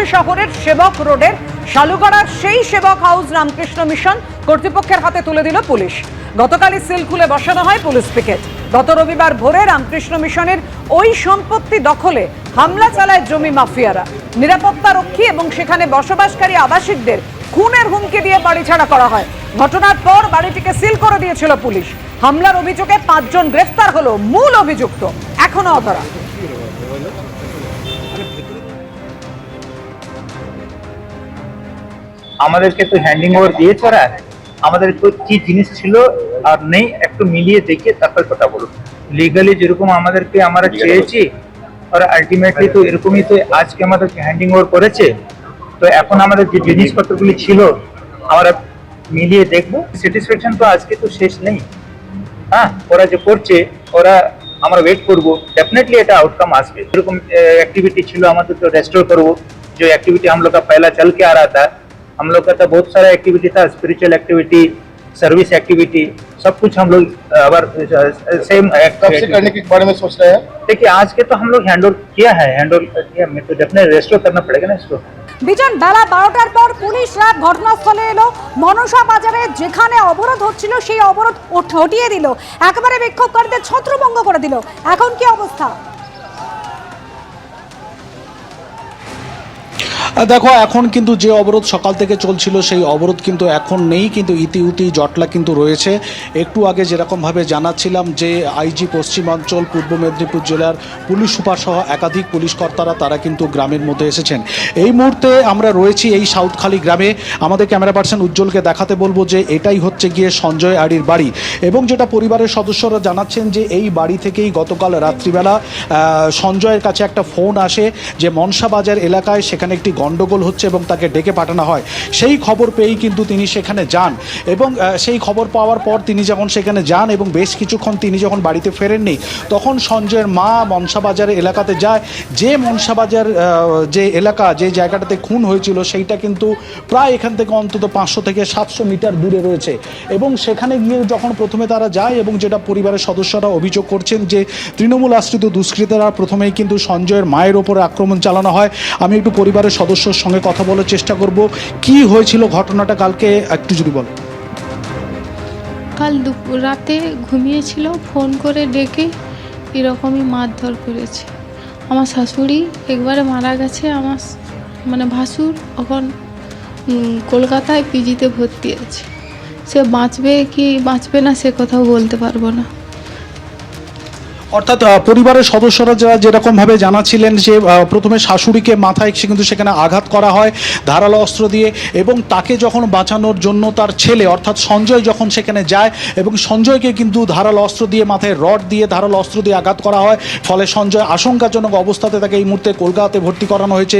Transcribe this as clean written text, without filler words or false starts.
ধূপগুড়ি শহরের সেবক রোডের শালুগড়ার সেই সেবক হাউস রামকৃষ্ণ মিশন কর্তৃপক্ষের হাতে তুলে দিল পুলিশ। গতকালই সিল খুলে বসানো হয় পুলিশ পিকেট। গত রবিবার ভোরে রামকৃষ্ণ মিশনের ওই সম্পত্তি দখলে হামলা চালায় জমি মাফিয়ারা। নিরাপত্তা রক্ষী এবং সেখানে বসবাসকারী আবাসিকদের খুনের হুমকি দিয়ে বাড়ি ছাড়া করা হয়। ঘটনার পর বাড়িটিকে সিল করে দিয়েছিল পুলিশ। হামলার অভিযোগে 5 জন গ্রেফতার হলো, মূল অভিযুক্ত এখনো অধরা। আমাদেরকে তো হ্যান্ডিং ওভার দিয়েছে ওরা, আমাদের কি জিনিস ছিল আর নেই একটু মিলিয়ে দেখিয়ে তারপর কথা বলুন। লিগালি যেরকম আমাদেরকে আমরা চেয়েছি আর আলটিমেটলি তো এরকমই তো আজকে আমাদেরকে হ্যান্ডিং ওভার করেছে। তো এখন আমাদের যে জিনিসপত্রগুলি ছিল আমরা মিলিয়ে দেখবো। স্যাটিসফ্যাকশন তো আজকে তো শেষ নেই। হ্যাঁ, ওরা যে করছে ওরা আমরা वेट করব, डेफिनेटली এটা आउटकम আসবে। এরকম एक्टिविटी ছিল আমাদের তো रेस्टोर করব। जो एक्टिविटी हम लोग का पहला चल के आ रहा था, हम लोग का तो बहुत सारा एक्टिविटी था, स्पिरिचुअल एक्टिविटी, सर्विस एक्टिविटी, सब कुछ हम लोग अगर सेम कब से करने के बारे में सोच रहे हैं? देखिए आज के तो हम लोग हैंडओवर किया है, हैंडओवर किया, मैं तो डेफिनेटली रेस्टोर करना पड़ेगा ना इसको। বিজন বেলা 12টার পর পুলিশরা ঘটনাস্থলে এলো। মনসা বাজারে যেখানে অবরোধ হচ্ছিল সেই অবরোধ হটিয়ে দিল, একেবারে বিক্ষোভকারীদের ছত্রভঙ্গ করে দিল। এখন কি অবস্থা? দেখো, এখন কিন্তু যে অবরোধ সকাল থেকে চলছিল সেই অবরোধ কিন্তু এখন নেই, কিন্তু ইতিউতি জটলা কিন্তু রয়েছে। একটু আগে যেরকমভাবে জানাচ্ছিলাম যে আইজি পশ্চিমাঞ্চল পূর্ব মেদিনীপুর জেলার পুলিশ সুপার সহ একাধিক পুলিশ কর্তারা তারা কিন্তু গ্রামের মধ্যে এসেছেন। এই মুহূর্তে আমরা রয়েছি এই সাউথখালি গ্রামে। আমাদের ক্যামেরা পার্সন উজ্জ্বলকে দেখাতে বলবো যে এটাই হচ্ছে গিয়ে সঞ্জয় আড়ির বাড়ি, এবং যেটা পরিবারের সদস্যরা জানাচ্ছেন যে এই বাড়ি থেকেই গতকাল রাত্রিবেলা সঞ্জয়ের কাছে একটা ফোন আসে যে মনসা বাজার এলাকায় সেখানে একটি গন্ডগোল হচ্ছে এবং তাকে ডেকে পাঠানো হয়। সেই খবর পেয়েই কিন্তু তিনি সেখানে যান, এবং সেই খবর পাওয়ার পর তিনি যখন সেখানে যান এবং বেশ কিছুক্ষণ তিনি যখন বাড়িতে ফেরেননি, তখন সঞ্জয়ের মা মনসা বাজারের এলাকাতে যায়। যে মনসা বাজার যে এলাকা, যে জায়গাটাতে খুন হয়েছিল সেইটা কিন্তু প্রায় এখান থেকে অন্তত 500 থেকে 700 মিটার দূরে রয়েছে, এবং সেখানে গিয়ে যখন প্রথমে তারা যায়, এবং যেটা পরিবারের সদস্যরা অভিযোগ করছেন যে তৃণমূল আশ্রিত দুষ্কৃতীরা প্রথমেই কিন্তু সঞ্জয়ের মায়ের ওপরে আক্রমণ চালানো হয়। আমি একটু পরিবারের সদস্যর সঙ্গে কথা বলার চেষ্টা করব। কি হয়েছিল ঘটনাটা কালকে একটু যদি বল। কাল রাতে ঘুমিয়েছিল, ফোন করে ডেকে এরকমই মারধর করেছে। আমার শাশুড়ি একবারে মারা গেছে, আমার মানে ভাসুর এখন কলকাতায় পিজিতে ভর্তি আছে। সে বাঁচবে কি বাঁচবে না সে কথাও বলতে পারবো না। অর্থাৎ পরিবারের সদস্যরা যারা যেরকমভাবে জানাচ্ছিলেন যে প্রথমে শাশুড়িকে মাথায় কিন্তু সেখানে আঘাত করা হয় ধারালো অস্ত্র দিয়ে, এবং তাকে যখন বাঁচানোর জন্য তার ছেলে অর্থাৎ সঞ্জয় যখন সেখানে যায়, এবং সঞ্জয়কে কিন্তু ধারালো অস্ত্র দিয়ে মাথায় রড দিয়ে ধারালো অস্ত্র দিয়ে আঘাত করা হয়। ফলে সঞ্জয় আশঙ্কাজনক অবস্থাতে তাকে এই মুহূর্তে কলকাতাতে ভর্তি করানো হয়েছে।